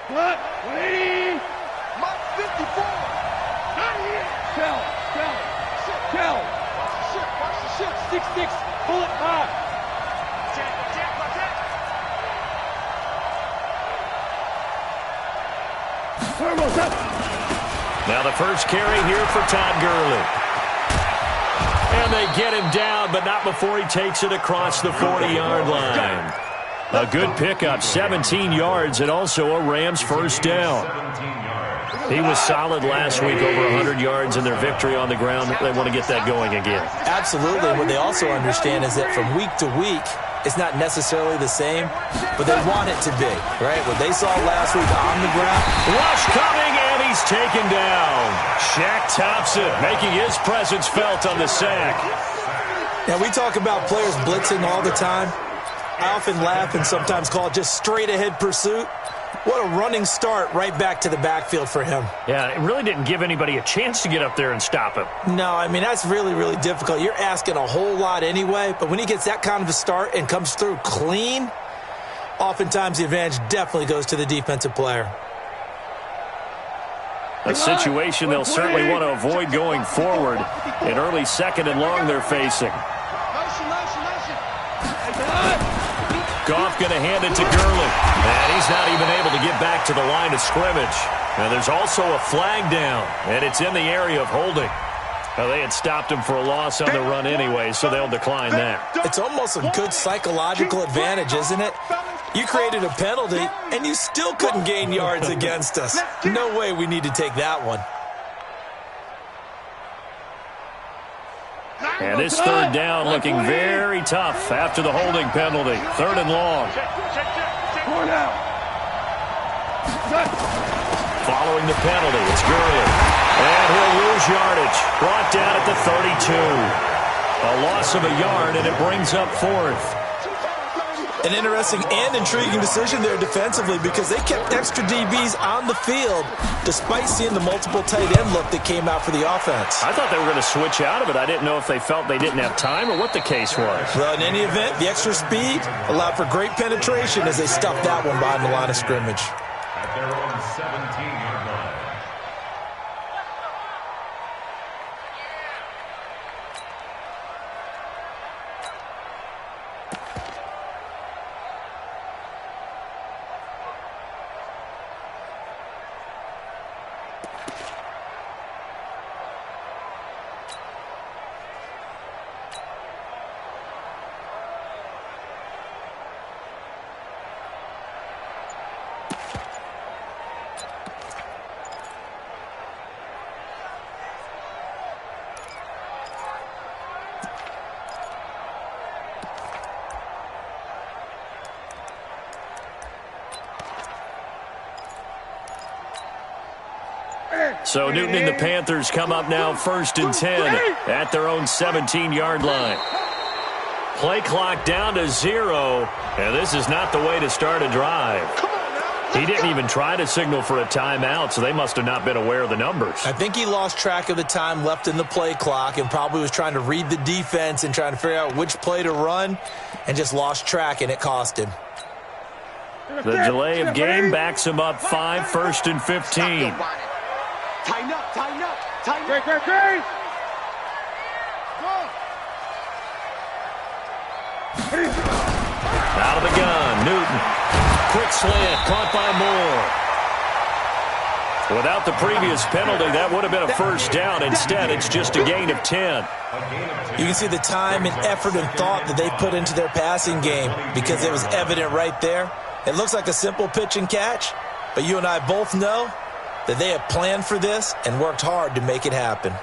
What? 180. Mike 54. Not here. Tell. Watch the ship. 6-6. Pull it back. Now the first carry here for Todd Gurley. And they get him down, but not before he takes it across the 40-yard line. A good pickup, 17 yards, and also a Rams first down. He was solid last week, over 100 yards in their victory on the ground. They want to get that going again. Absolutely. What they also understand is that from week to week, it's not necessarily the same, but they want it to be, right? What they saw last week on the ground. Rush coming, and he's taken down. Shaq Thompson making his presence felt on the sack. Now, we talk about players blitzing all the time. I often laugh and sometimes call it just straight-ahead pursuit. What a running start right back to the backfield for him. Yeah, it really didn't give anybody a chance to get up there and stop him. No, I mean, that's really, really difficult. You're asking a whole lot anyway, but when he gets that kind of a start and comes through clean, oftentimes the advantage definitely goes to the defensive player. A situation they'll certainly want to avoid going forward. An early second and long they're facing. Goff going to hand it to Gurley. And he's not even able to get back to the line of scrimmage. And there's also a flag down, and it's in the area of holding. Now, they had stopped him for a loss on the run anyway, so they'll decline that. It's almost a good psychological advantage, isn't it? You created a penalty, and you still couldn't gain yards against us. No way we need to take that one. And this third down looking very tough after the holding penalty. Third and long. Following the penalty, it's Gurley. And he'll lose yardage. Brought down at the 32. A loss of a yard, and it brings up fourth. An interesting and intriguing decision there defensively because they kept extra DBs on the field despite seeing the multiple tight end look that came out for the offense. I thought they were going to switch out of it. I didn't know if they felt they didn't have time or what the case was. Well, in any event, the extra speed allowed for great penetration as they stuffed that one behind the line of scrimmage. At their own 17-yard line. So Newton and the Panthers come up now 1st and 10 at their own 17-yard line. Play clock down to 0, and this is not the way to start a drive. He didn't even try to signal for a timeout, so they must have not been aware of the numbers. I think he lost track of the time left in the play clock and probably was trying to read the defense and trying to figure out which play to run and just lost track, and it cost him. The delay of game backs him up 5, 1st and 15. Tighten up. Great. Out of the gun, Newton. Quick slant, caught by Moore. Without the previous penalty, that would have been a first down. Instead, it's just a gain of 10. You can see the time and effort and thought that they put into their passing game because it was evident right there. It looks like a simple pitch and catch, but you and I both know that they have planned for this and worked hard to make it happen.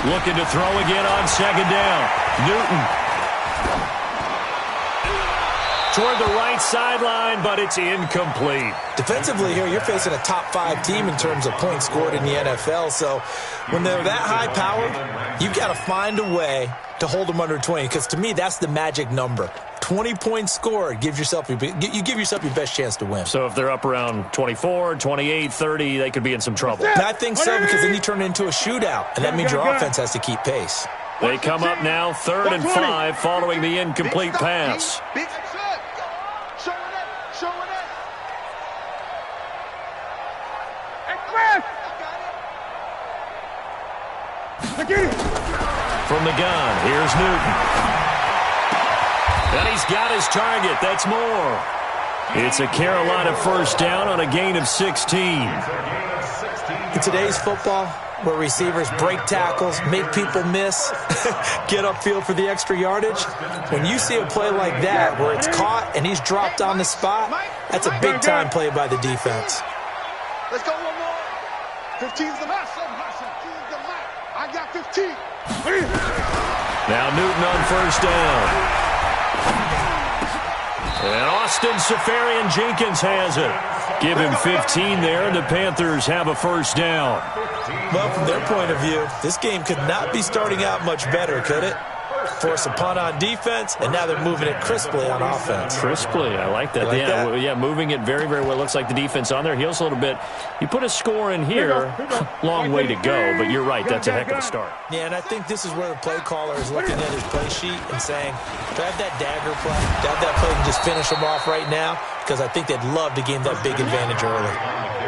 Looking to throw again on second down. Newton. Toward the right sideline, but it's incomplete. Defensively here, you're facing a top 5 team in terms of points scored in the NFL. So when they're that high-powered, You got to find a way to hold them under 20, because to me, that's the magic number. 20 points scored, you give yourself your best chance to win. So if they're up around 24, 28, 30, they could be in some trouble. And I think so, because then you turn it into a shootout, and that means your offense has to keep pace. They come up now 3rd and 5 following the incomplete pass. Big shot. Showing it. Showing it. From the gun, here's Newton. And he's got his target. That's more. It's a Carolina first down on a gain of 16. In today's football, where receivers break tackles, make people miss, get upfield for the extra yardage, when you see a play like that where it's caught and he's dropped on the spot, that's a big-time play by the defense. Let's go one more. 15's the max. 15's the max. I got 15. Now Newton on first down. And Austin Safarian-Jenkins has it. Give him 15 there, and the Panthers have a first down. Well, from their point of view, this game could not be starting out much better, could it? Force a punt on defense, and now they're moving it crisply on offense. Crisply, I like that. Yeah, moving it very, very well. Looks like the defense on their heels a little bit. You put a score in here, long way to go, but you're right, that's a heck of a start. Yeah, and I think this is where the play caller is looking at his play sheet and saying, do I have that dagger play? Do I have that play and just finish them off right now? Because I think they'd love to gain that big advantage early.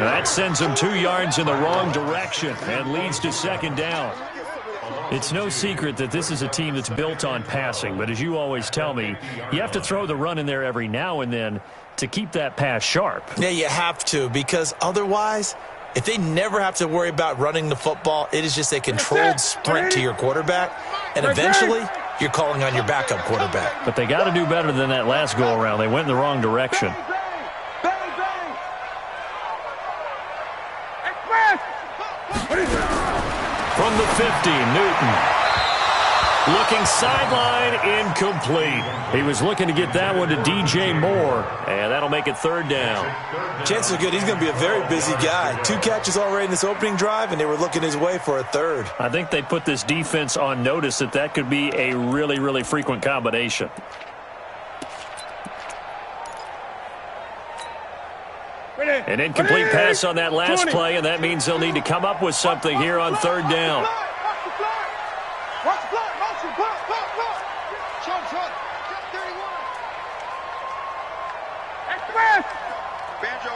That sends them 2 yards in the wrong direction and leads to second down. It's no secret that this is a team that's built on passing, but as you always tell me, you have to throw the run in there every now and then to keep that pass sharp. Yeah, you have to, because otherwise, if they never have to worry about running the football, it is just a controlled sprint to your quarterback, and eventually you're calling on your backup quarterback. But they got to do better than that last go-around. They went in the wrong direction. From the 50, Newton. Looking sideline, incomplete. He was looking to get that one to DJ Moore, and that'll make it third down. Chances are good he's going to be a very busy guy. 2 catches already in this opening drive, and they were looking his way for a third. I think they put this defense on notice that could be a really, really frequent combination. An incomplete pass on that last play, and that means they'll need to come up with something here on third down. Watch the block. Motion. Block. Shot. Check 31. Express. Banjo.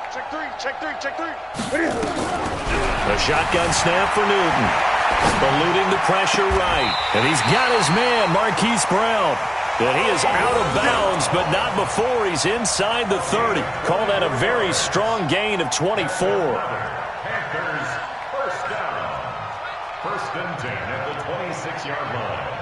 Check three. A shotgun snap for Newton. Eluding the pressure right. And he's got his man, Marquise Brown. And he is out of bounds, but not before he's inside the 30. Call that a very strong gain of 24. Panthers first down. 1st and 10 at the 26-yard line.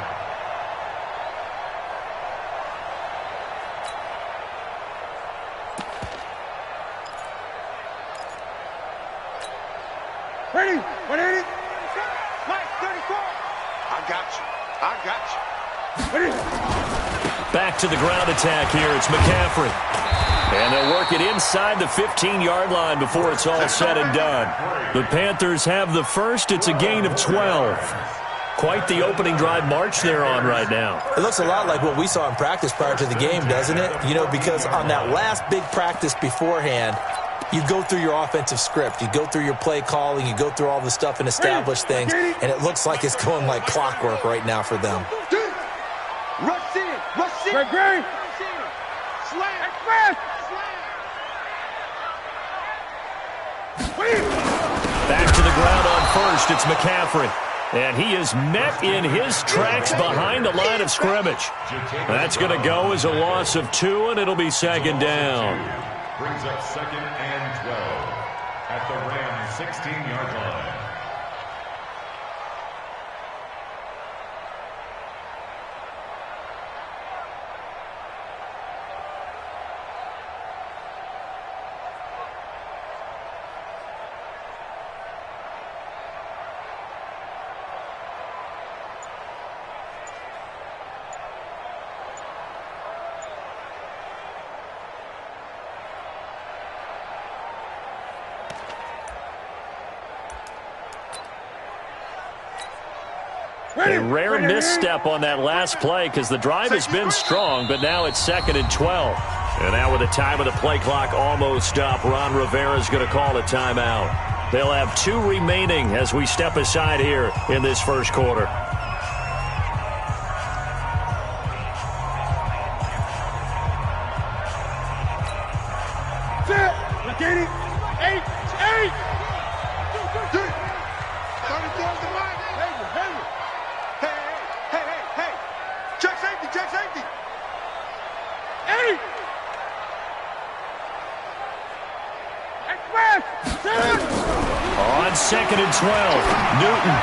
Ready? 180. Mike, 34. I got you. Ready? Back to the ground attack here. It's McCaffrey. And they'll work it inside the 15-yard line before it's all said and done. The Panthers have the first. It's a gain of 12. Quite the opening drive march they're on right now. It looks a lot like what we saw in practice prior to the game, doesn't it? You know, because on that last big practice beforehand, you go through your offensive script. You go through your play calling. You go through all the stuff and establish things. And it looks like it's going like clockwork right now for them. Rush in. Great. Slam. Express. Back to the ground on first. It's McCaffrey. And he is met in his tracks behind the line of scrimmage. That's going to go as a loss of 2, and it'll be second down. Brings up 2nd and 12 at the Rams 16-yard line. A rare misstep on that last play because the drive has been strong, but now it's 2nd and 12. And now with the time of the play clock almost up, Ron Rivera is going to call a timeout. They'll have 2 remaining as we step aside here in this first quarter. On 2nd and 12, Newton.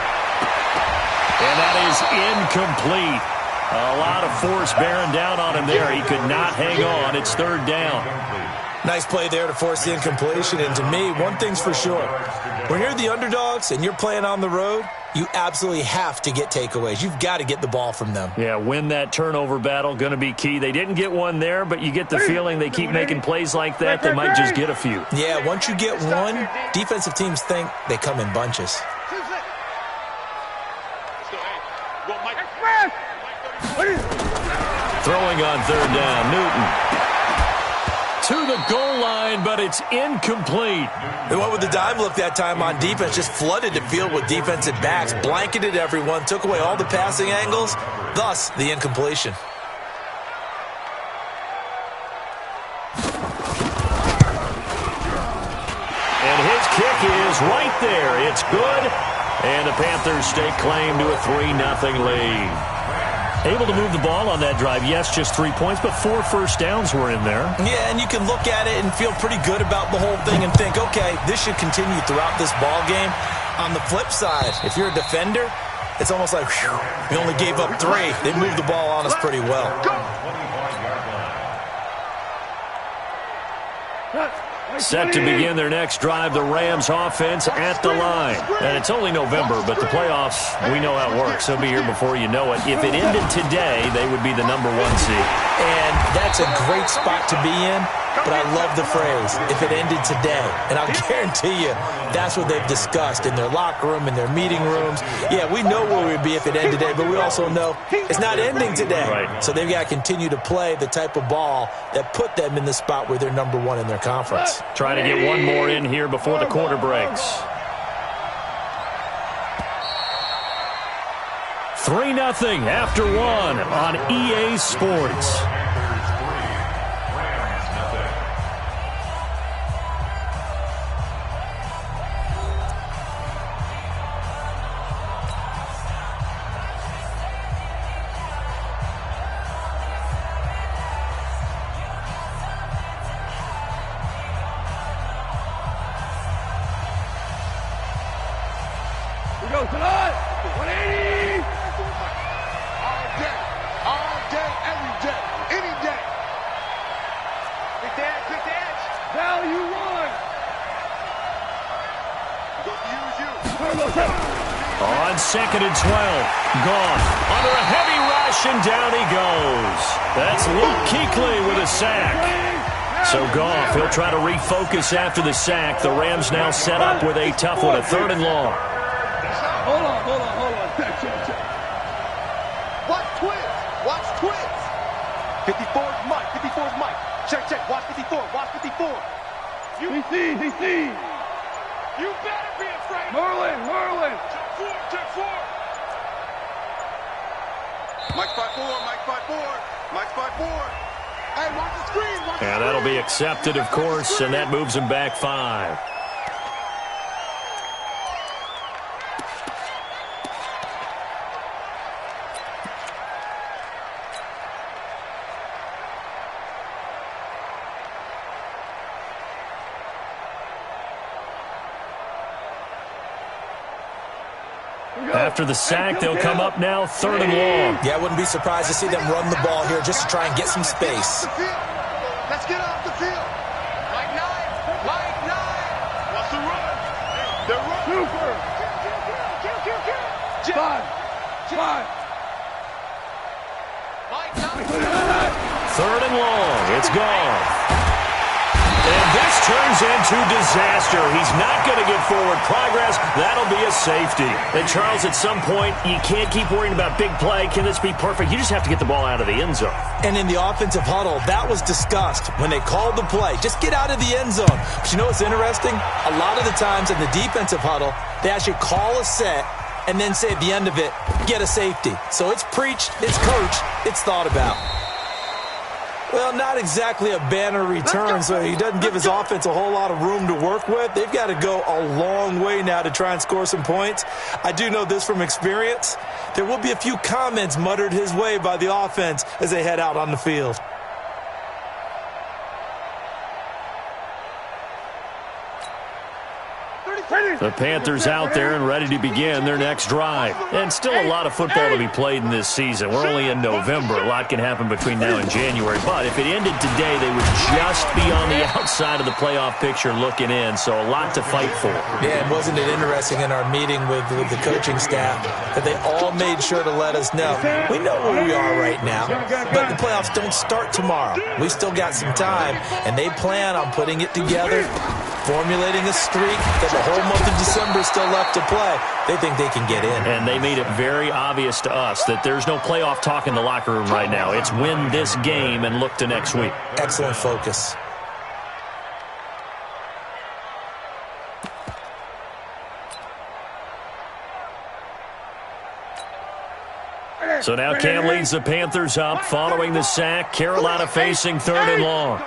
And that is incomplete. A lot of force bearing down on him there. He could not hang on. It's 3rd down. Nice play there to force the incompletion. And to me, one thing's for sure. When you're the underdogs and you're playing on the road, you absolutely have to get takeaways. You've got to get the ball from them. Yeah, win that turnover battle, going to be key. They didn't get one there, but you get the feeling they keep making plays like that, they might just get a few. Yeah, once you get one, defensive teams think they come in bunches. Throwing on 3rd down, Newton. To the goal line, but it's incomplete. They went with the dime look that time on defense, just flooded the field with defensive backs, blanketed everyone, took away all the passing angles, thus the incompletion. And his kick is right there. It's good. And the Panthers stake claim to a 3-0 lead. Able to move the ball on that drive. Yes, just 3 points, but 4 first downs were in there. Yeah, and you can look at it and feel pretty good about the whole thing and think, okay, this should continue throughout this ball game. On the flip side, if you're a defender, it's almost like, whew, we only gave up 3. They moved the ball on us pretty well. Set to begin their next drive, the Rams offense at the line. And it's only November, but the playoffs, we know how it works. They'll be here before you know it. If it ended today, they would be the #1 seed. And that's a great spot to be in, but I love the phrase, if it ended today. And I'll guarantee you, that's what they've discussed in their locker room, in their meeting rooms. Yeah, we know where we'd be if it ended today, but we also know it's not ending today. Right. So they've got to continue to play the type of ball that put them in the spot where they're #1 in their conference. Trying to get one more in here before the quarter breaks. 3-0 after 1 on EA Sports. Go, tonight! 180! All day, every day, any day. Quick edge. Value 1! On 2nd and 12. Gone. Under a heavy rush, and down he goes. That's Luke Kuechly with a sack. So Goff, he'll try to refocus after the sack. The Rams now set up with a tough one, a 3rd and long. Hold on. Check. Watch twins. 54's Mike. Check. Watch 54. He sees. You better be afraid. Merlin. Check 4. Mike's 5-4. Hey, watch the screen. And that'll be accepted, of course, and that moves him back 5. After the sack, they'll come up now 3rd and long. Yeah, I wouldn't be surprised to see them run the ball here just to try and get some space. Let's get off the field. Mike 9. What's the run? They're running. Super. Five. Mike 9. 3rd and long. It's gone. And this this turns into disaster. He's not going to get forward progress. That'll be a safety. And, Charles, at some point, you can't keep worrying about big play. Can this be perfect? You just have to get the ball out of the end zone. And in the offensive huddle, that was discussed when they called the play. Just get out of the end zone. But you know what's interesting? A lot of the times in the defensive huddle, they actually call a set and then say at the end of it, get a safety. So it's preached, it's coached, it's thought about. Well, not exactly a banner return, so he doesn't give his offense a whole lot of room to work with. They've got to go a long way now to try and score some points. I do know this from experience. There will be a few comments muttered his way by the offense as they head out on the field. The Panthers out there and ready to begin their next drive. And still a lot of football to be played in this season. We're only in November. A lot can happen between now and January. But if it ended today, they would just be on the outside of the playoff picture looking in. So a lot to fight for. Yeah, and wasn't it interesting in our meeting with the coaching staff that they all made sure to let us know. We know where we are right now, but the playoffs don't start tomorrow. We still got some time, and they plan on putting it together, formulating a streak that the whole month of December is still left to play. They think they can get in. And they made it very obvious to us that there's no playoff talk in the locker room right now. It's win this game and look to next week. Excellent focus. So now Cam leads the Panthers up following the sack. Carolina facing 3rd and long.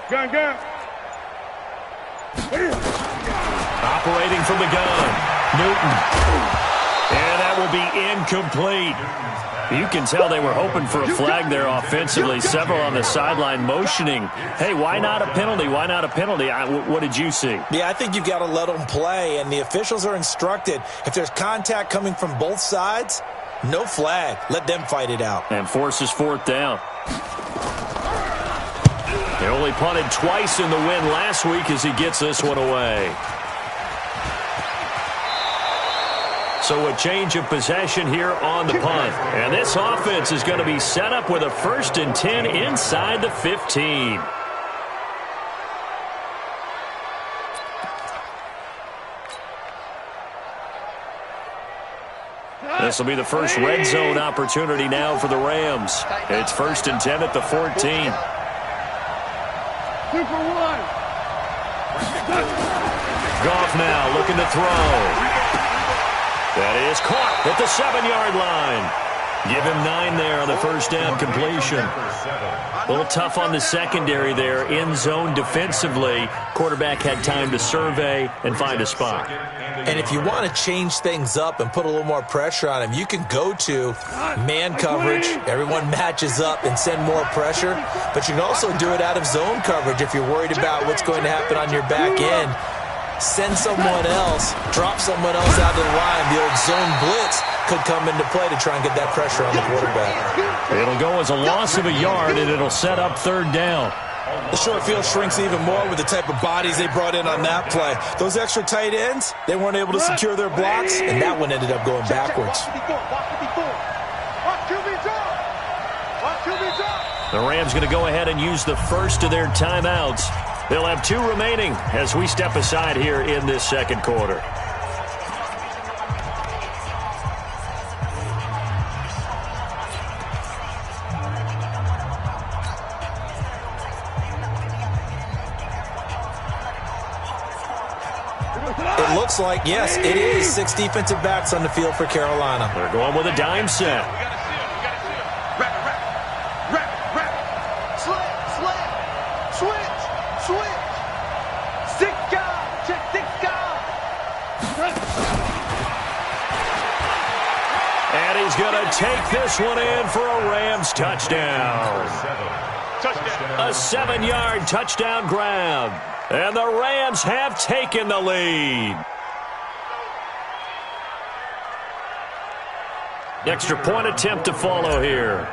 Gun. Operating from the gun, Newton. And that will be incomplete. You can tell they were hoping for a flag there offensively. Several on the sideline motioning, hey, why not a penalty? Why not a penalty? What did you see? Yeah, I think you've got to let them play, and the officials are instructed. If there's contact coming from both sides, no flag. Let them fight it out. And forces 4th down. They only punted twice in the win last week as he gets this one away. So a change of possession here on the punt. And this offense is going to be set up with a 1st and 10 inside the 15. This will be the first red zone opportunity now for the Rams. It's 1st and 10 at the 14. 2 for 1. Goff now looking to throw. That is caught at the 7-yard line. Give him 9 there on the first down completion. A little tough on the secondary there. In zone defensively. Quarterback had time to survey and find a spot. And if you want to change things up and put a little more pressure on him, you can go to man coverage. Everyone matches up and send more pressure. But you can also do it out of zone coverage if you're worried about what's going to happen on your back end. Send someone else, drop someone else out of the line. The old zone blitz could come into play to try and get that pressure on the quarterback. It'll go as a loss of a yard, and it'll set up 3rd down. The short field shrinks even more with the type of bodies they brought in on that play. Those extra tight ends, they weren't able to secure their blocks, and that one ended up going backwards. The Rams going to go ahead and use the first of their timeouts. They'll have 2 remaining as we step aside here in this second quarter. It looks like, yes, it is 6 defensive backs on the field for Carolina. They're going with a dime set. And he's going to take this one in for a Rams touchdown. A 7-yard touchdown grab. And the Rams have taken the lead. Extra point attempt to follow here.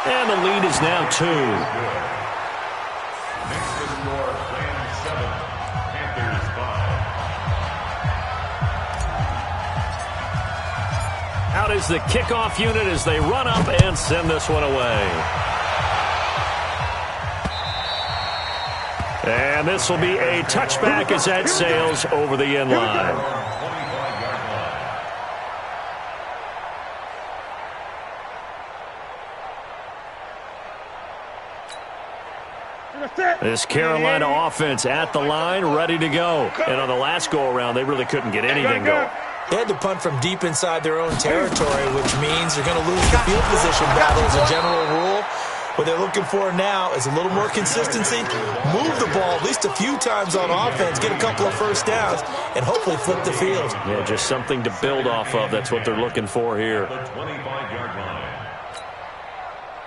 And the lead is now 2. Out is the kickoff unit as they run up and send this one away. And this will be a touchback as that sails over the end line. This Carolina offense at the line, ready to go. And on the last go-around, they really couldn't get anything going. They had to punt from deep inside their own territory, which means they're going to lose the field position battle as a general rule. What they're looking for now is a little more consistency, move the ball at least a few times on offense, get a couple of first downs, and hopefully flip the field. Yeah, just something to build off of. That's what they're looking for here.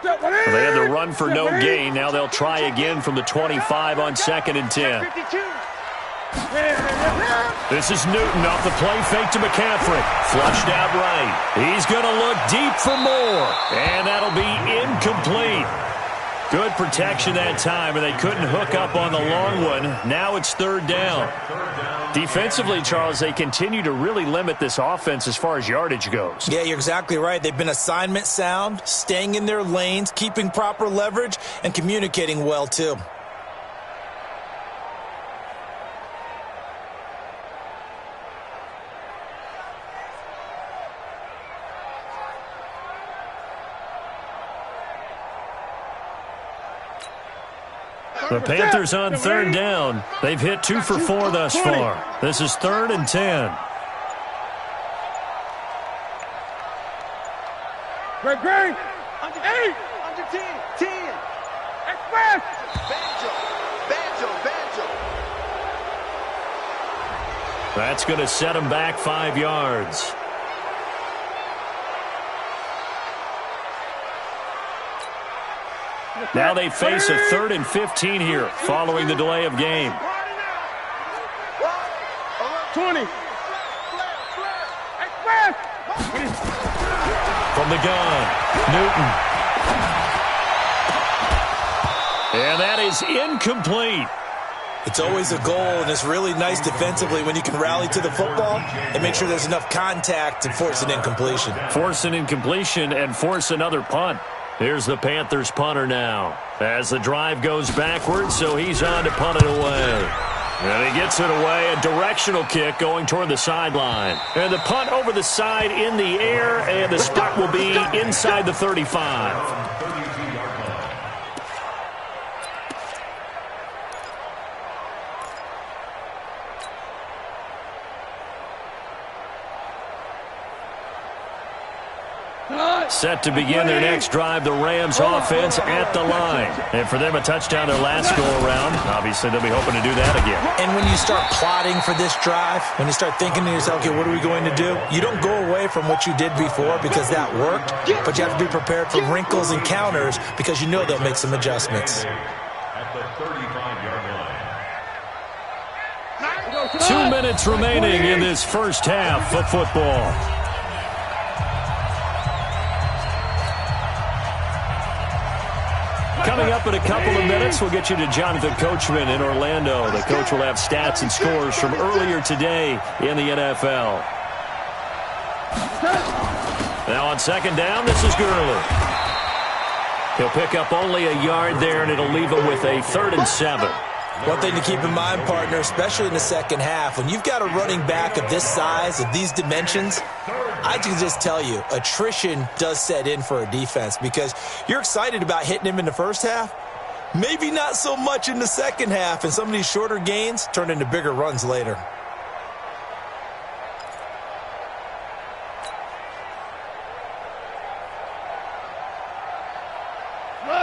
They had the run for no gain. Now they'll try again from the 25 on 2nd and 10. This is Newton off the play fake to McCaffrey. Flushed out right. He's going to look deep for more. And that'll be incomplete. Good protection that time, and they couldn't hook up on the long one. Now it's 3rd down. Defensively, Charles, they continue to really limit this offense as far as yardage goes. Yeah, you're exactly right. They've been assignment sound, staying in their lanes, keeping proper leverage, and communicating well, too. The Panthers on 3rd down. They've hit 2 for 4 thus far. This is 3rd and 10. Great. Under 8. Under 10. Express. Banjo. That's going to set them back 5 yards. Now they face a 3rd and 15 here following the delay of game. 20. Express. From the gun, Newton. And that is incomplete. It's always a goal, and it's really nice defensively when you can rally to the football and make sure there's enough contact to force an incompletion. Force an incompletion and force another punt. Here's the Panthers punter now. As the drive goes backwards, so he's on to punt it away. And he gets it away, a directional kick going toward the sideline. And the punt over the side in the air, and the spot will be inside the 35. Set to begin their next drive, the Rams offense at the line. And for them, a touchdown their last go-around. Obviously, they'll be hoping to do that again. And when you start plotting for this drive, when you start thinking to yourself, okay, what are we going to do? You don't go away from what you did before because that worked, but you have to be prepared for wrinkles and counters because you know they'll make some adjustments. At the 35-yard line. 2 minutes remaining in this first half of football. Coming up in a couple of minutes, we'll get you to Jonathan Coachman in Orlando. The coach will have stats and scores from earlier today in the NFL. Now on 2nd down, this is Gurley. He'll pick up only a yard there, and it'll leave him with a 3rd and 7. One thing to keep in mind, partner, especially in the second half, when you've got a running back of this size, of these dimensions, I can just tell you, attrition does set in for a defense because you're excited about hitting him in the first half, maybe not so much in the second half, and some of these shorter gains turn into bigger runs later.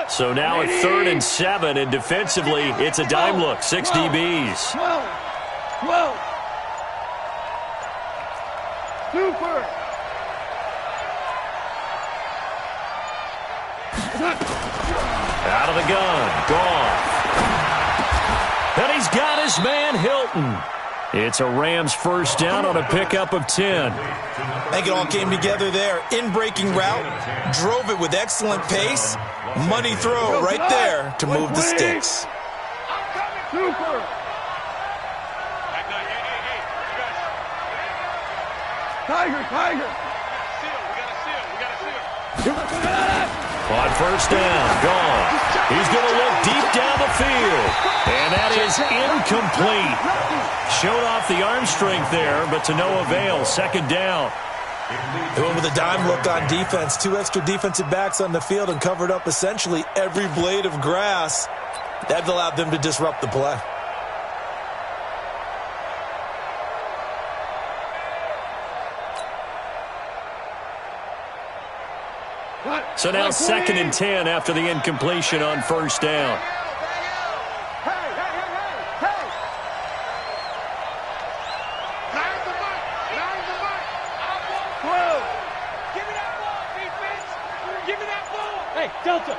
So now a 3rd and 7, and defensively, it's a dime look, 6 DBs. 12. Super. Out of the gun, Goff. And he's got his man, Hilton. It's a Rams first down on a pickup of 10. I think it all came together there. In-breaking route, drove it with excellent pace. Money throw right there to move the sticks. Super. Tiger. On first down, gone. He's going to look deep down the field. And that is incomplete. Showed off the arm strength there, but to no avail. Second down. They went with a dime look on defense. 2 extra defensive backs on the field and covered up essentially every blade of grass. That allowed them to disrupt the play. So now 2nd and 10 after the incompletion on first down. Delta.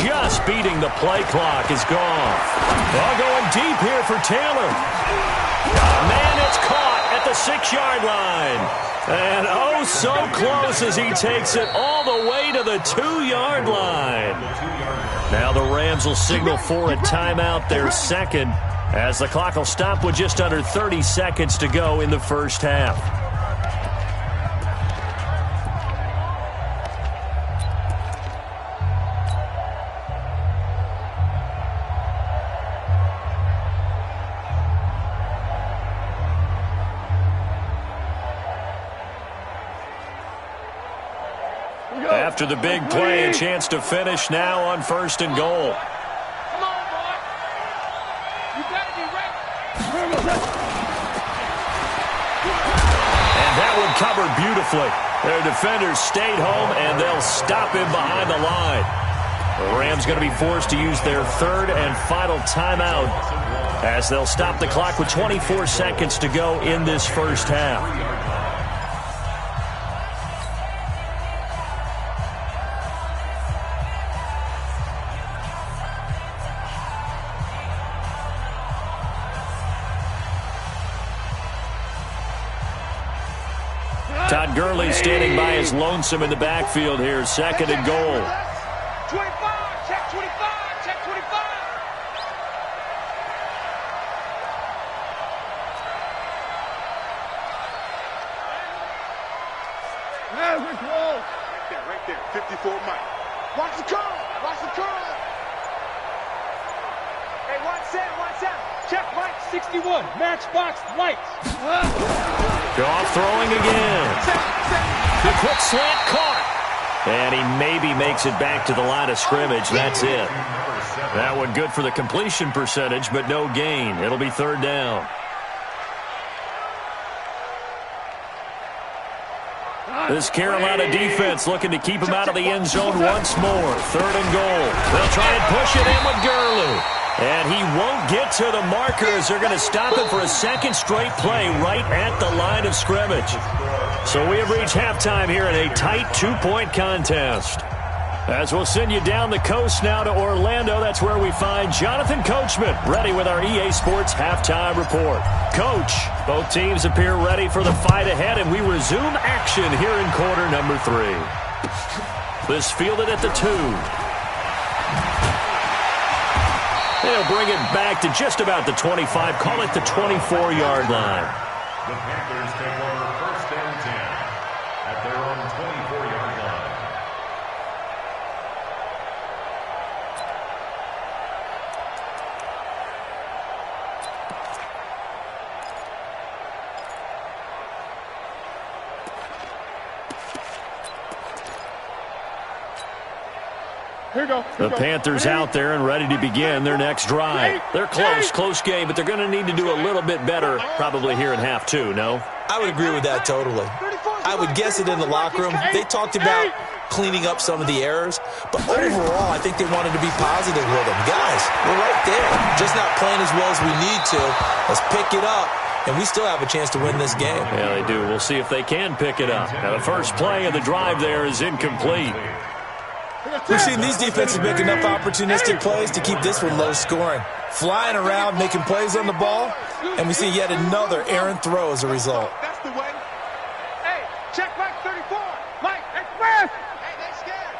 Just beating the play clock is gone. Well, going deep here for Taylor. Man, it's caught at the 6-yard line. And oh, so close as he takes it all the way to the 2-yard line. Now the Rams will signal for a timeout, their second, as the clock will stop with just under 30 seconds to go in the first half. After the big play, a chance to finish now on 1st and goal. Come on, boy. You better be ready. And that one covered beautifully. Their defenders stayed home, and they'll stop him behind the line. The Rams going to be forced to use their 3rd and final timeout as they'll stop the clock with 24 seconds to go in this first half. Todd Gurley standing by his lonesome in the backfield here, 2nd and goal. 25, check 25, check 25. Right there, 54 Mike. Watch the curl, watch the curl. Hey, watch that. Check Mike 61, matchbox lights. Goff throwing again. The quick slant caught. And he maybe makes it back to the line of scrimmage. That's it. That one good for the completion percentage, but no gain. It'll be 3rd down. This Carolina defense looking to keep him out of the end zone once more. 3rd and goal. They'll try and push it in with Gurley. And he won't get to the marker as they're going to stop him for a 2nd straight play right at the line of scrimmage. So we have reached halftime here in a tight 2-point contest. As we'll send you down the coast now to Orlando, that's where we find Jonathan Coachman, ready with our EA Sports Halftime Report. Coach, both teams appear ready for the fight ahead, and we resume action here in quarter number 3. This fielded at the 2. They'll bring it back to just about the 25, call it the 24-yard line. The Panthers take over 1st and 10 at their own 24-yard line. The Panthers out there and ready to begin their next drive. They're close game, but they're going to need to do a little bit better probably here in half 2, no? I would agree with that totally. I would guess it in the locker room. They talked about cleaning up some of the errors, but overall, I think they wanted to be positive with them. Guys, we're right there. Just not playing as well as we need to. Let's pick it up, and we still have a chance to win this game. Yeah, they do. We'll see if they can pick it up. Now, the first play of the drive there is incomplete. We've seen these defenses make enough opportunistic plays to keep this one low scoring. Flying around, making plays on the ball, and we see yet another errant throw as a result. That's the way. Hey, check Mike 34. Mike, express. Hey, they scared.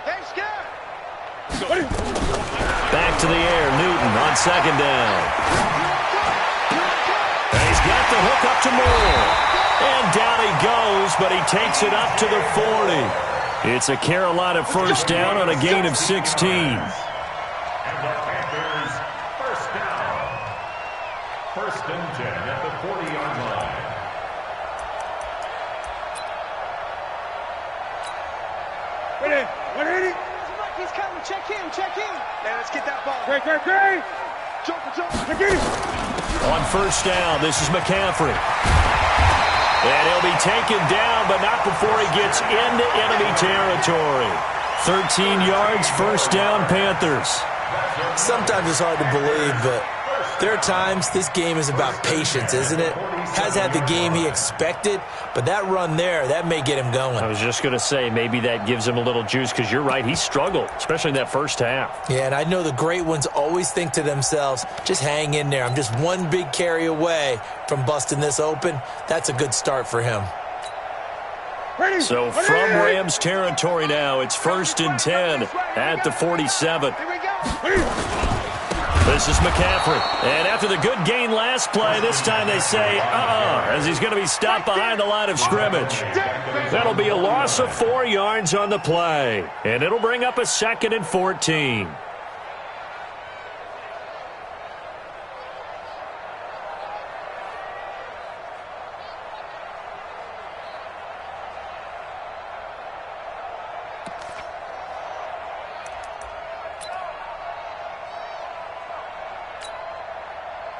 Back to the air, Newton on 2nd down. And he's got the hook up to Moore. And down he goes, but he takes it up to the 40. It's a Carolina first down on a gain of 16. And the Panthers first down. First and 10 at the 40-yard line. Ready? Ready? He's coming. Check in. Check in. Man, let's get that ball. Great, great, great. Jump. Check in. On first down, this is McCaffrey. And he'll be taken down, but not before he gets into enemy territory. 13 yards, first down, Panthers. Sometimes it's hard to believe, but there are times this game is about patience, isn't it? Has had the game he expected, but that run there, that may get him going. I was just going to say, maybe that gives him a little juice, because you're right, he struggled, especially in that first half. Yeah, and I know the great ones always think to themselves, just hang in there. I'm just one big carry away from busting this open. That's a good start for him. So from Rams territory now, it's first and 10 at the 47. Here we go. This is McCaffrey. And after the good gain last play, this time they say, as he's going to be stopped behind the line of scrimmage. That'll be a loss of 4 yards on the play. And it'll bring up a 2nd and 14.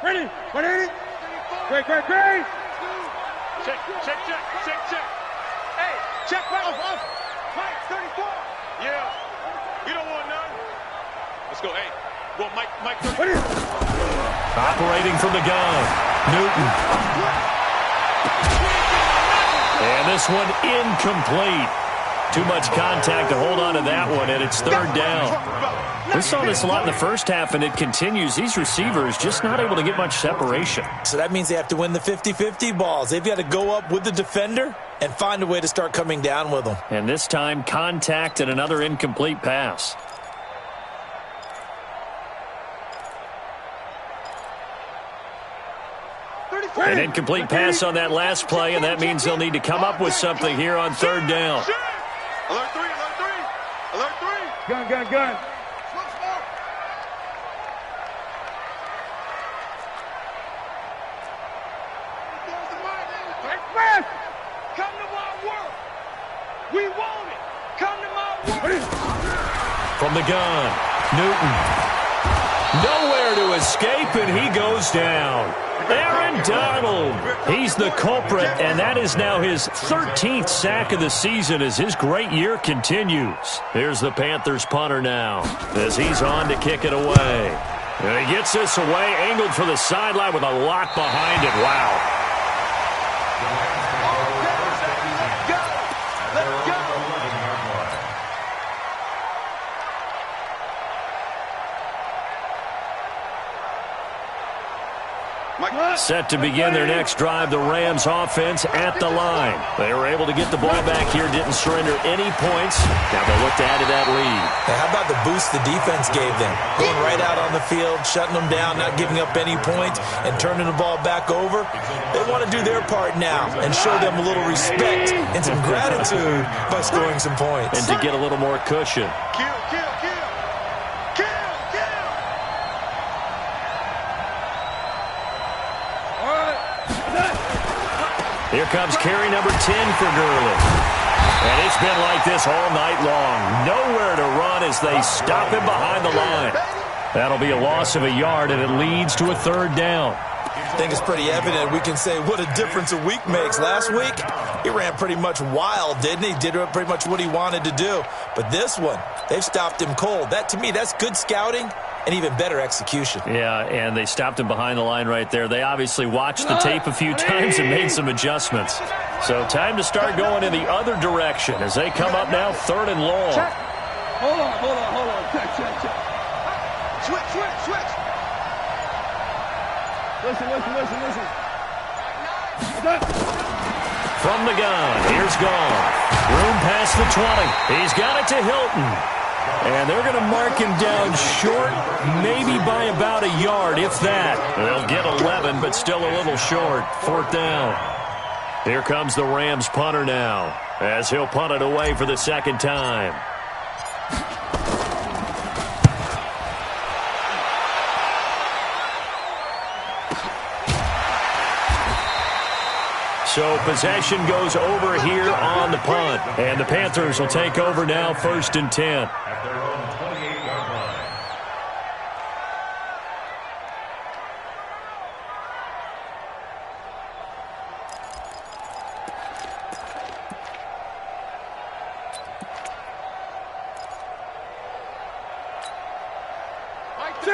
Ready? Ready? Great, great, great. Check. Hey, check off. Mike, 34. Yeah. We don't want none. Let's go. Hey. Well, Mike. 34. Operating from the gun, Newton. And this one incomplete. Too much contact to hold on to that one, and it's third down. We saw this a lot in the first half, and it continues. These receivers just not able to get much separation. So that means they have to win the 50-50 balls. They've got to go up with the defender and find a way to start coming down with them. And this time, contact and another incomplete pass. An incomplete pass on that last play, and that means they'll need to come up with something here on third down. Alert 3. Gun. Come to my world. We want it. Come to my world. From the gun, Newton. Nowhere to escape, and he goes down. Aaron Donald. He's the culprit, and that is now his 13th sack of the season as his great year continues. Here's the Panthers punter now as he's on to kick it away. And he gets this away, angled for the sideline with a lock behind it. Wow. Set to begin their next drive, the Rams offense at the line. They were able to get the ball back here, didn't surrender any points. Now they look to add to that lead. Hey, how about the boost the defense gave them? Going right out on the field, shutting them down, not giving up any points, and turning the ball back over. They want to do their part now and show them a little respect and some gratitude by scoring some points. And to get a little more cushion. Kill. Here comes carry number 10 for Gurley. And it's been like this all night long. Nowhere to run as they stop him behind the line. That'll be a loss of a yard, and it leads to a third down. I think it's pretty evident. We can say what a difference a week makes. Last week, he ran pretty much wild, didn't he? Did pretty much what he wanted to do. But this one, they've stopped him cold. That, to me, that's good scouting and even better execution. Yeah, and they stopped him behind the line right there. They obviously watched the tape a few times and made some adjustments. So time to start going in the other direction as they come up now third and long. Check. Hold on. Check. Switch. Listen. From the gun, here's Goff. Room past the 20. He's got it to Hilton. And they're going to mark him down short, maybe by about a yard, if that. They'll get 11, but still a little short. Fourth down. Here comes the Rams punter now, as he'll punt it away for the second time. So possession goes over here on the punt. And the Panthers will take over now, 1st and 10. At their own 28-yard line.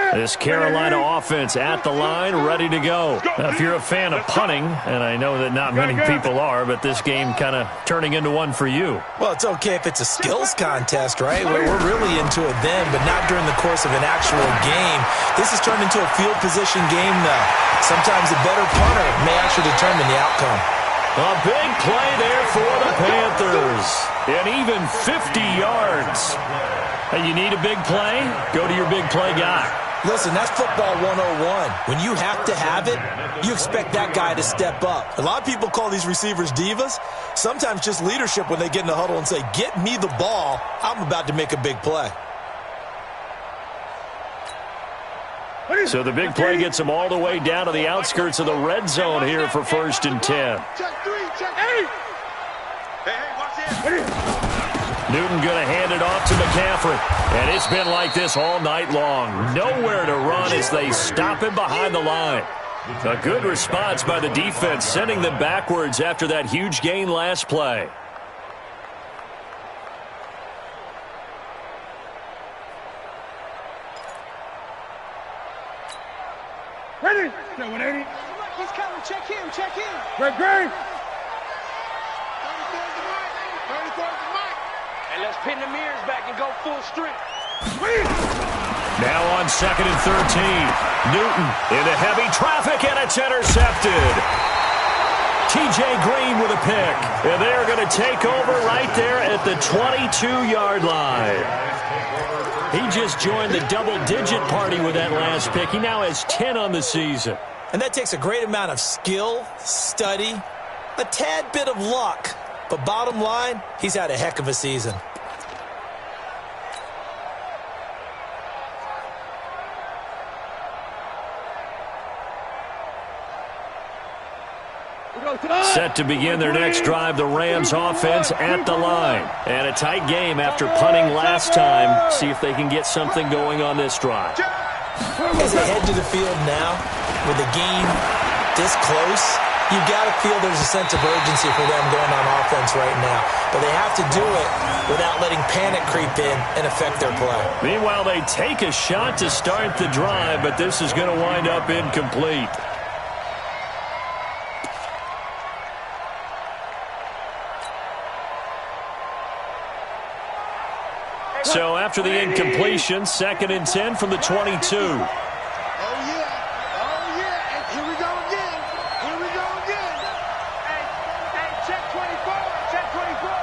This Carolina offense at the line, ready to go. Now, if you're a fan of punting, and I know that not many people are, but this game kind of turning into one for you. Well, it's okay if it's a skills contest, right? We're really into it then, but not during the course of an actual game. This has turned into a field position game, though. Sometimes a better punter may actually determine the outcome. A big play there for the Panthers. And even 50 yards. Hey, you need a big play? Go to your big play guy. Listen, that's football 101. When you have to have it, you expect that guy to step up. A lot of people call these receivers divas. Sometimes just leadership when they get in the huddle and say, get me the ball. I'm about to make a big play. So the big play gets them all the way down to the outskirts of the red zone here for 1st and 10. Check 3, check 8. Hey, watch this. Newton going to hand it off to McCaffrey. And it's been like this all night long. Nowhere to run as they stop him behind the line. A good response by the defense, sending them backwards after that huge gain last play. Ready? 180. He's coming. Check him. Check him. Great, great. And let's pin the mirrors back and go full strength. Now on 2nd and 13. Newton into heavy traffic, and it's intercepted. T.J. Green with a pick. And they're going to take over right there at the 22-yard line. He just joined the double-digit party with that last pick. He now has 10 on the season. And that takes a great amount of skill, study, a tad bit of luck. But bottom line, he's had a heck of a season. Set to begin their next drive, the Rams offense at the line. And a tight game after punting last time. See if they can get something going on this drive. As they head to the field now, with the game this close, you've got to feel there's a sense of urgency for them going on offense right now. But they have to do it without letting panic creep in and affect their play. Meanwhile, they take a shot to start the drive, but this is going to wind up incomplete. So after the incompletion, 2nd and 10 from the 22. Oh, yeah. And here we go again. Here we go again. Hey, check 24. Check 24.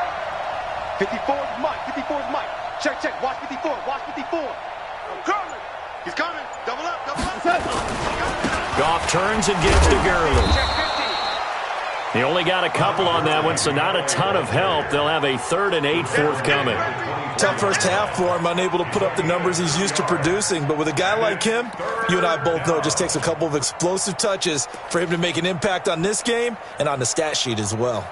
54 is Mike. 54 is Mike. Check, check. Watch 54. Watch 54. I'm coming. He's coming. Double up. Double up. Goff turns and gives to Gurley. Check 50. He only got a couple on that one, so not a ton of help. They'll have a 3rd and 8 forthcoming. Tough first half for him, unable to put up the numbers he's used to producing. But with a guy like him, you and I both know it just takes a couple of explosive touches for him to make an impact on this game and on the stat sheet as well.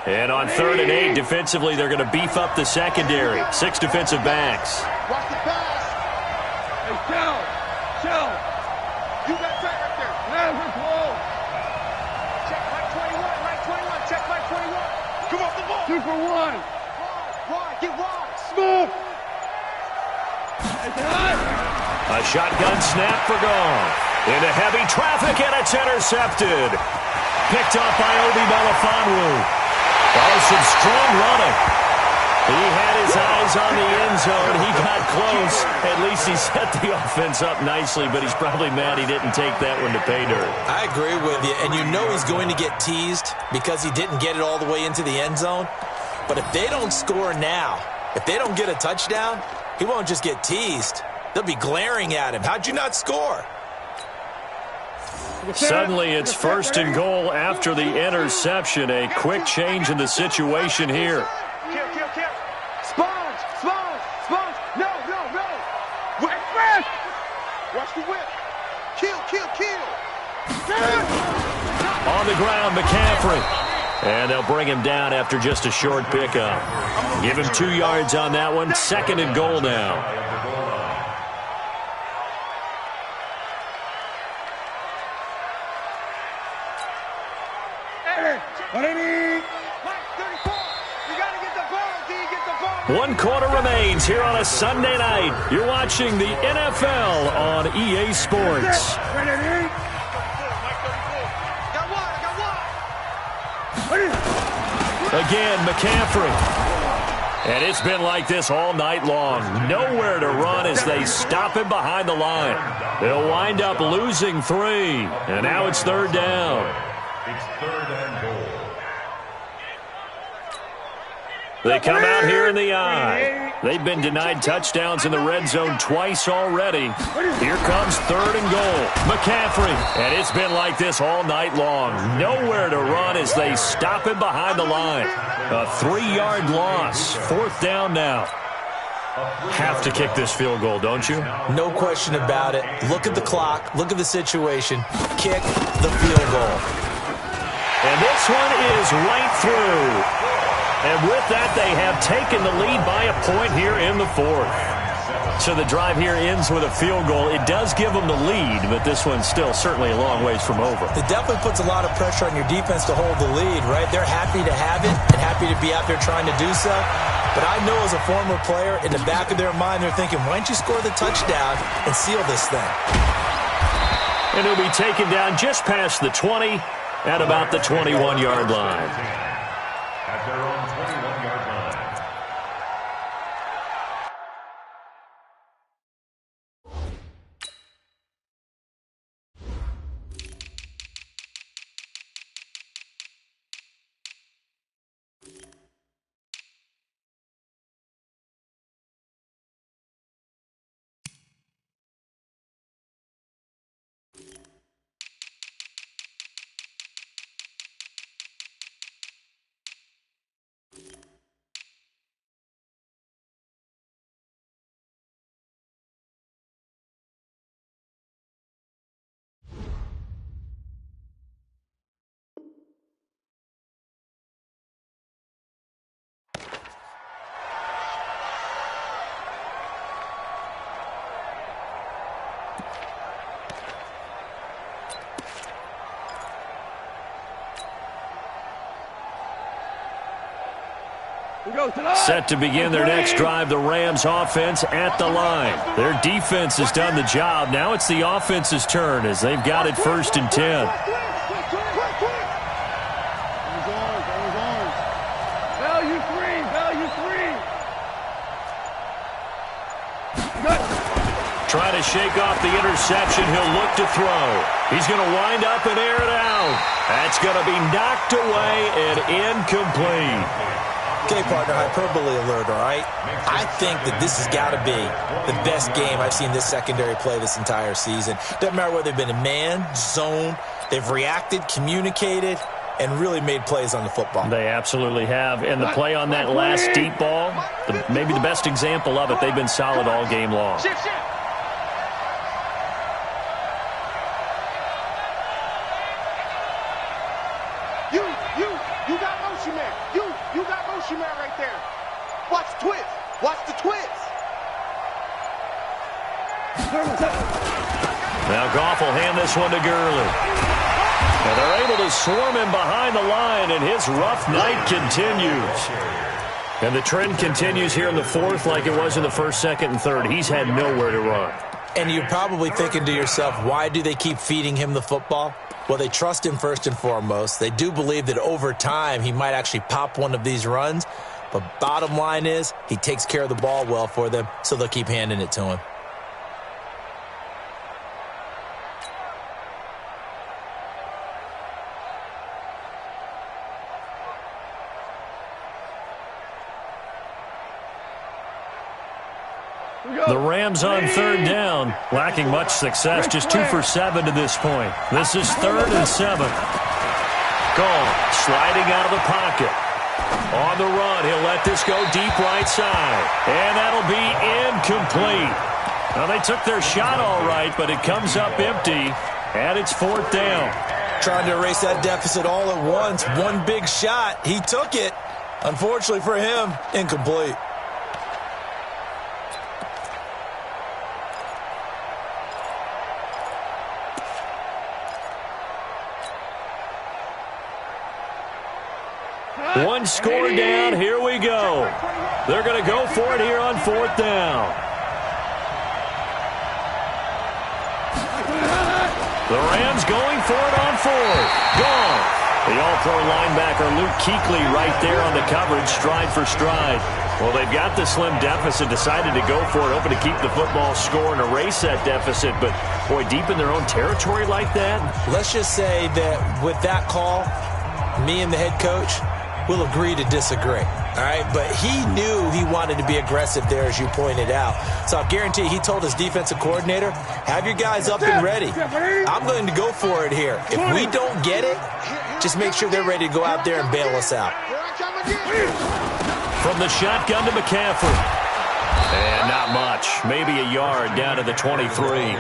And on 3rd and 8, defensively, they're going to beef up the secondary. 6 defensive backs. Watch the pass. Hey, Shell. You got that right there. Never blow. Check Mike 21. Mike 21. Check Mike 21. Come off the ball. 2 for 1. Wide. Get wide. Smooth. It's hot. A shotgun snap for Goff. Into heavy traffic, and it's intercepted. Picked up by Obi Melifonwu. Oh, some strong running. He had his eyes on the end zone. He got close. At least he set the offense up nicely, but he's probably mad he didn't take that one to pay dirt. I agree with you, and you know he's going to get teased because he didn't get it all the way into the end zone. But if they don't score now, if they don't get a touchdown, he won't just get teased. They'll be glaring at him. How'd you not score? Suddenly it's first and goal after the interception. A quick change in the situation here. Kill. Sponge. No. Watch the whip. Kill. On the ground, McCaffrey. And they'll bring him down after just a short pickup. Give him 2 yards on that one. Second and goal now. One quarter remains here on a Sunday night. You're watching the NFL on EA Sports. Again, McCaffrey. And it's been like this all night long. Nowhere to run as they stop him behind the line. They'll wind up losing 3. And now it's third down. It's third and goal. They come out here in the eye. They've been denied touchdowns in the red zone twice already. Here comes third and goal. McCaffrey. And it's been like this all night long. Nowhere to run as they stop him behind the line. A 3-yard loss. Fourth down now. Have to kick this field goal, don't you? No question about it. Look at the clock. Look at the situation. Kick the field goal. And this one is right through. And with that, they have taken the lead by a point here in the fourth. So the drive here ends with a field goal. It does give them the lead, but this one's still certainly a long ways from over. It definitely puts a lot of pressure on your defense to hold the lead, right? They're happy to have it and happy to be out there trying to do so. But I know as a former player, in the back of their mind, they're thinking, why don't you score the touchdown and seal this thing? And it'll be taken down just past the 20 at about the 21-yard line. At their own 21-yard line. Set to begin their next drive, the Rams offense at the line. Their defense has done the job. Now it's the offense's turn as they've got it first and 10. Value three. Trying to shake off the interception. He'll look to throw. He's going to wind up and air it out. That's going to be knocked away and incomplete. Okay, partner, hyperbole alert, all right? I think that this has got to be the best game I've seen this secondary play this entire season. Doesn't matter whether they've been in man, zone, they've reacted, communicated, and really made plays on the football. They absolutely have. And the play on that last deep ball, maybe the best example of it, they've been solid all game long. Shift. You got motion man. You got motion man right there. Watch the twist. Watch the twist. Now Goff will hand this one to Gurley. And they're able to swarm him behind the line, and his rough night continues. And the trend continues here in the fourth like it was in the first, second, and third. He's had nowhere to run. And you're probably thinking to yourself, why do they keep feeding him the football? Well, they trust him first and foremost. They do believe that over time he might actually pop one of these runs. But bottom line is he takes care of the ball well for them, so they'll keep handing it to him. The Rams on third down, lacking much success, just 2 for 7 to this point. This is 3rd and 7. Gone, sliding out of the pocket. On the run, he'll let this go deep right side. And that'll be incomplete. Now, they took their shot all right, but it comes up empty, and it's 4th down. Trying to erase that deficit all at once. One big shot. He took it. Unfortunately for him, incomplete. One score down. Here we go. They're going to go for it here on 4th down. The Rams going for it on 4th. Gone. The all-pro linebacker Luke Kuechly right there on the coverage, stride for stride. Well, they've got the slim deficit, decided to go for it, hoping to keep the football score and erase that deficit. But, boy, deep in their own territory like that? Let's just say that with that call, me and the head coach will agree to disagree. All right, but he knew he wanted to be aggressive there, as you pointed out. So I guarantee he told his defensive coordinator, have your guys up and ready. I'm going to go for it here. If we don't get it, just make sure they're ready to go out there and bail us out. From the shotgun to McCaffrey. And not much. Maybe a yard down to the 23.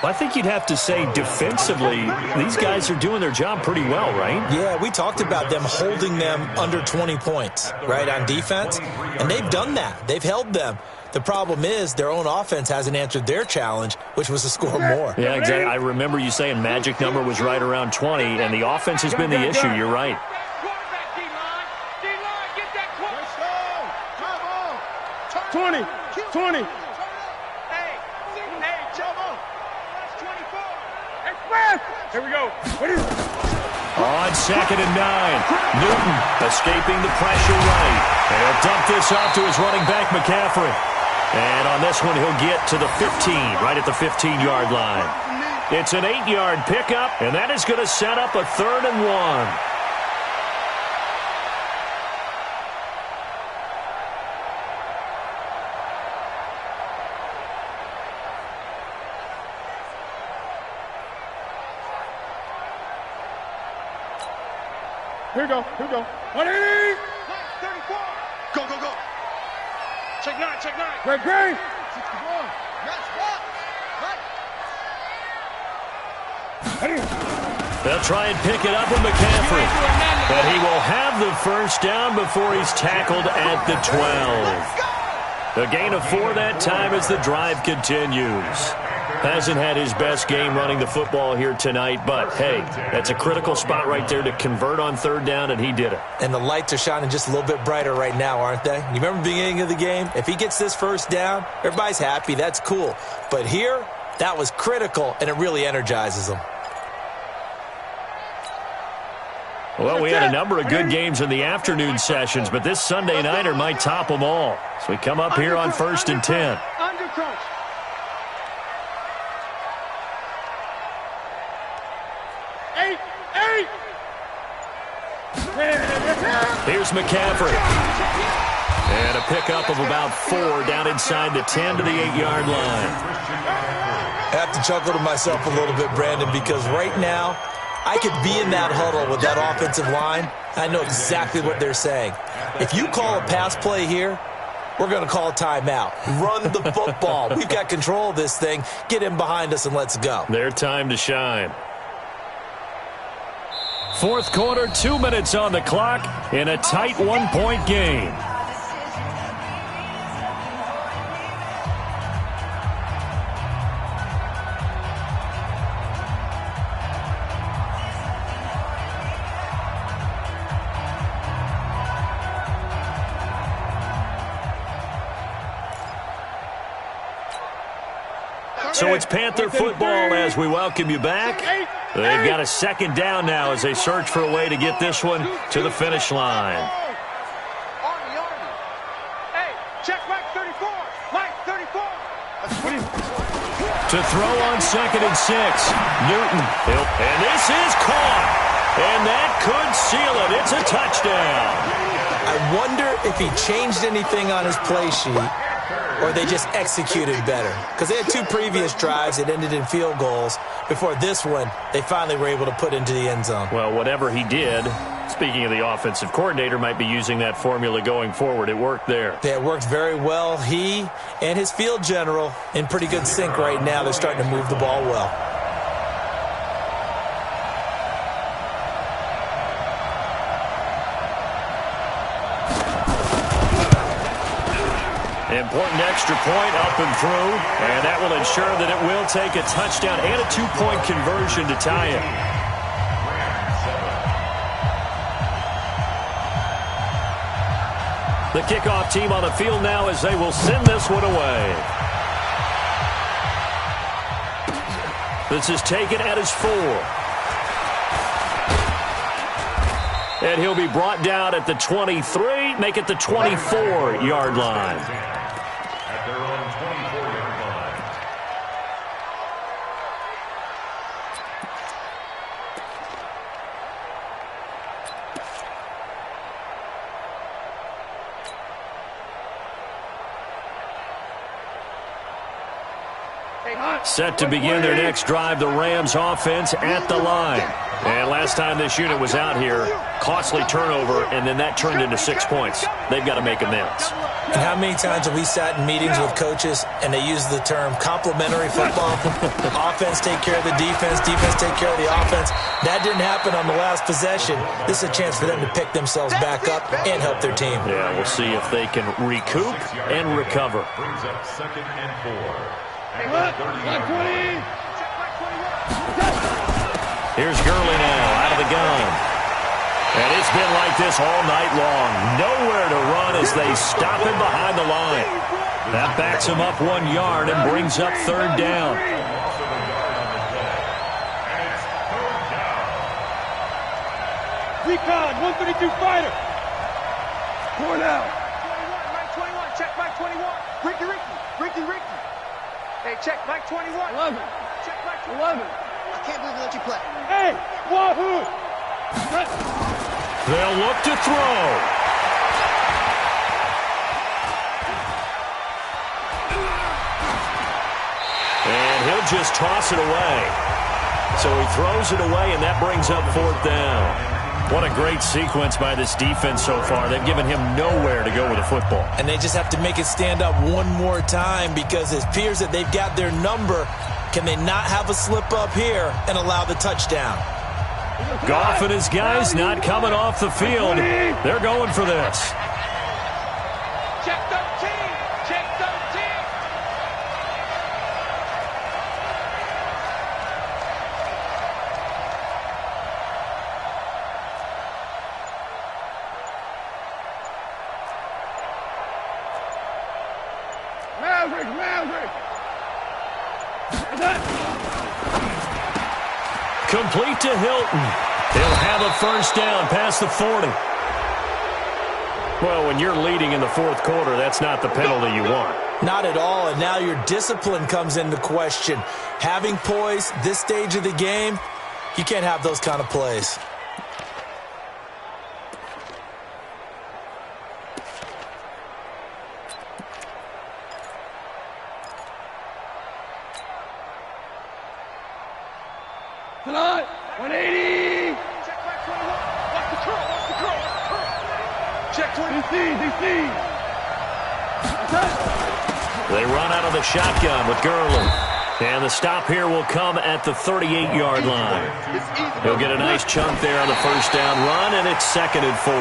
I think you'd have to say defensively, these guys are doing their job pretty well, right? Yeah, we talked about them holding them under 20 points, right, on defense. And they've done that. They've held them. The problem is their own offense hasn't answered their challenge, which was to score more. Yeah, exactly. I remember you saying magic number was right around 20, and the offense has been the issue. You're right. 20. Here we go. On 2nd and 9. Newton escaping the pressure right. And he'll dump this off to his running back, McCaffrey. And on this one, he'll get to the 15, right at the 15-yard line. It's an 8-yard pickup, and that is going to set up a 3rd and 1. Here we go. 180. 34. Go. Check 9. Great. 61. They'll try and pick it up with McCaffrey. But he will have the first down before he's tackled at the 12. A gain of 4 that time as the drive continues. Hasn't had his best game running the football here tonight, but, hey, that's a critical spot right there to convert on 3rd down, and he did it. And the lights are shining just a little bit brighter right now, aren't they? You remember the beginning of the game? If he gets this first down, everybody's happy. That's cool. But here, that was critical, and it really energizes them. Well, we had a number of good games in the afternoon sessions, but this Sunday nighter might top them all. So we come up here on 1st and 10. Under crunch. Here's McCaffrey. And a pickup of about 4 down inside the 10 to the 8-yard line. I have to chuckle to myself a little bit, Brandon, because right now I could be in that huddle with that offensive line. I know exactly what they're saying. If you call a pass play here, we're going to call a timeout. Run the football. We've got control of this thing. Get in behind us and let's go. Their time to shine. 4th quarter, 2 minutes on the clock in a tight 1-point game. So it's Panther football as we welcome you back. They've got a 2nd down now as they search for a way to get this one to the finish line. Army. Hey, check Mike 34. Mike 34. To throw on 2nd and 6. Newton. And this is caught. And that could seal it. It's a touchdown. I wonder if he changed anything on his play sheet or they just executed better? Because they had 2 previous drives that ended in field goals. Before this one, they finally were able to put into the end zone. Well, whatever he did, speaking of the offensive coordinator, might be using that formula going forward. It worked there. Yeah, it worked very well. He and his field general in pretty good sync right now. They're starting to move the ball well. Important extra point up and through, and that will ensure that it will take a touchdown and a 2-point conversion to tie it. The kickoff team on the field now as they will send this one away. This is taken at his 4. And he'll be brought down at the 23, make it the 24-yard line. At their own 24-yard line. Set to begin their next drive, the Rams offense at the line. And last time this unit was out here, costly turnover, and then that turned into 6 points. They've got to make amends. And how many times have we sat in meetings with coaches and they use the term complementary football? Offense take care of the defense, defense take care of the offense. That didn't happen on the last possession. This is a chance for them to pick themselves back up and help their team. Yeah, we'll see if they can recoup and recover. Brings up 2nd and 4. Here's Gurley now out of the gun. And it's been like this all night long. Nowhere to run as they stop him behind the line. That backs him up 1 yard and brings up 3rd down. Recon, 132 fighter. Pour it out. 21, Mike 21, check Mike 21. Ricky. Hey, check Mike 21. 11. Check Mike 11. I can't believe they let you play. Hey, Wahoo. They'll look to throw. And he'll just toss it away. So he throws it away, and that brings up 4th down. What a great sequence by this defense so far. They've given him nowhere to go with the football. And they just have to make it stand up one more time because it appears that they've got their number. Can they not have a slip up here and allow the touchdown? Goff and his guys not coming off the field. They're going for this. Check 13. Check 13. Maverick. Complete to Hilton. He'll have a 1st down past the 40. Well, when you're leading in the 4th quarter, that's not the penalty you want. Not at all, and now your discipline comes into question. Having poise this stage of the game, you can't have those kind of plays. Tonight, 180. Check Mike 21. Watch the curl. Check 20. DC. They run out of the shotgun with Gurley. And the stop here will come at the 38-yard line. He'll get a nice chunk there on the 1st down run, and it's 2nd and 4.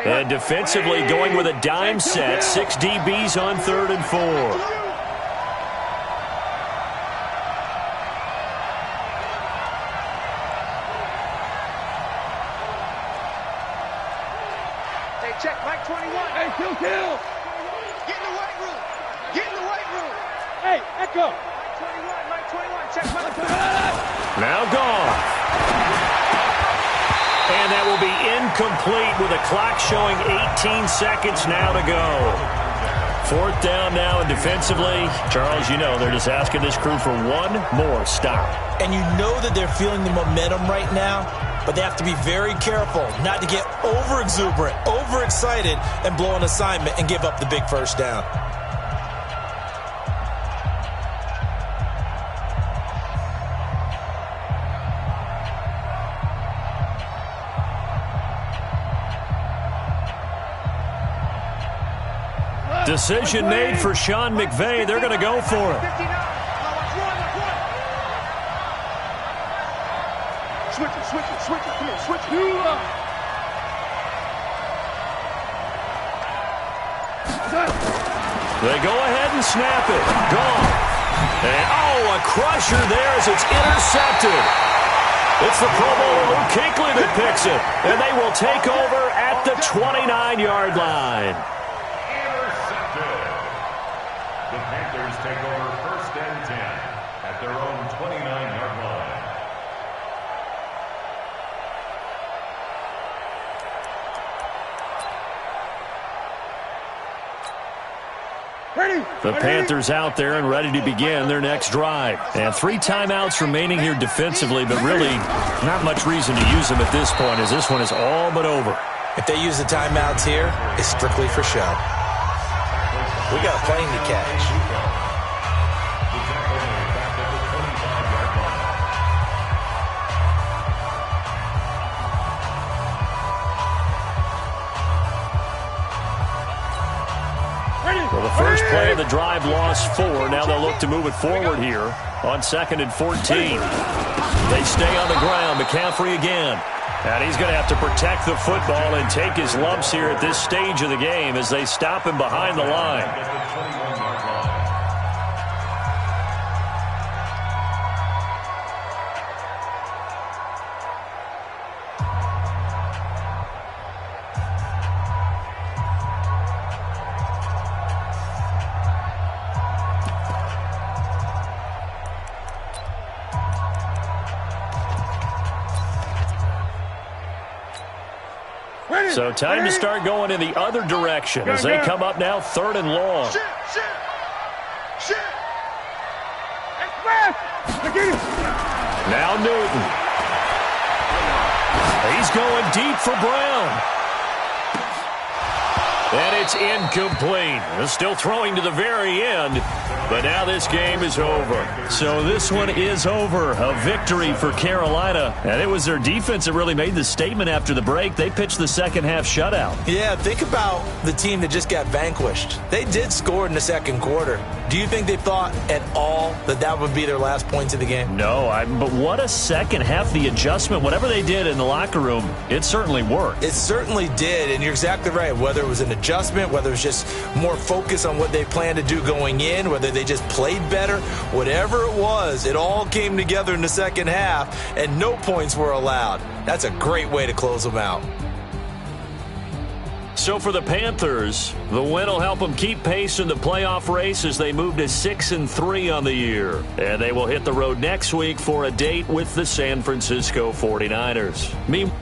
And defensively going with a dime set, 6 DBs on 3rd and 4. Hey, check Mike 21. Hey, kill. Get in the weight room. Hey, Echo. Mike 21. Check Mike 21. Now gone. And that will be incomplete with the clock showing 18 seconds now to go. Fourth down now, and defensively, Charles, you know, they're just asking this crew for one more stop. And you know that they're feeling the momentum right now, but they have to be very careful not to get over-exuberant, over-excited, and blow an assignment and give up the big first down. Decision made for Sean McVay. They're going to go for it. Switch it. Come on, switch it. They go ahead and snap it. Gone. And, oh, a crusher there as it's intercepted. It's the Pro Bowler Luke Kuechly that picks it. And they will take over at the 29-yard line. The Panthers take over 1st and 10 at their own 29-yard line. The Panthers out there and ready to begin their next drive. And 3 timeouts remaining here defensively, but really not much reason to use them at this point as this one is all but over. If they use the timeouts here, it's strictly for show. We got a plane to catch. Well, the first play of the drive lost 4. Now they'll look to move it forward here on 2nd and 14. They stay on the ground. McCaffrey again. And he's going to have to protect the football and take his lumps here at this stage of the game as they stop him behind the line. So time to start going in the other direction as they come up now 3rd and long. Now Newton. He's going deep for Brown. And it's incomplete. Still throwing to the very end, but now this game is over. So this one is over. A victory for Carolina. And it was their defense that really made the statement after the break. They pitched the second half shutout. Yeah, think about the team that just got vanquished. They did score in the second quarter. Do you think they thought at all that that would be their last points of the game? No, but what a second half. The adjustment, whatever they did in the locker room, it certainly worked. It certainly did, and you're exactly right. Whether it was an adjustment, whether it was just more focus on what they planned to do going in, whether they just played better, whatever it was, it all came together in the second half, and no points were allowed. That's a great way to close them out. So for the Panthers, the win will help them keep pace in the playoff race as they move to 6-3 on the year. And they will hit the road next week for a date with the San Francisco 49ers. Meanwhile,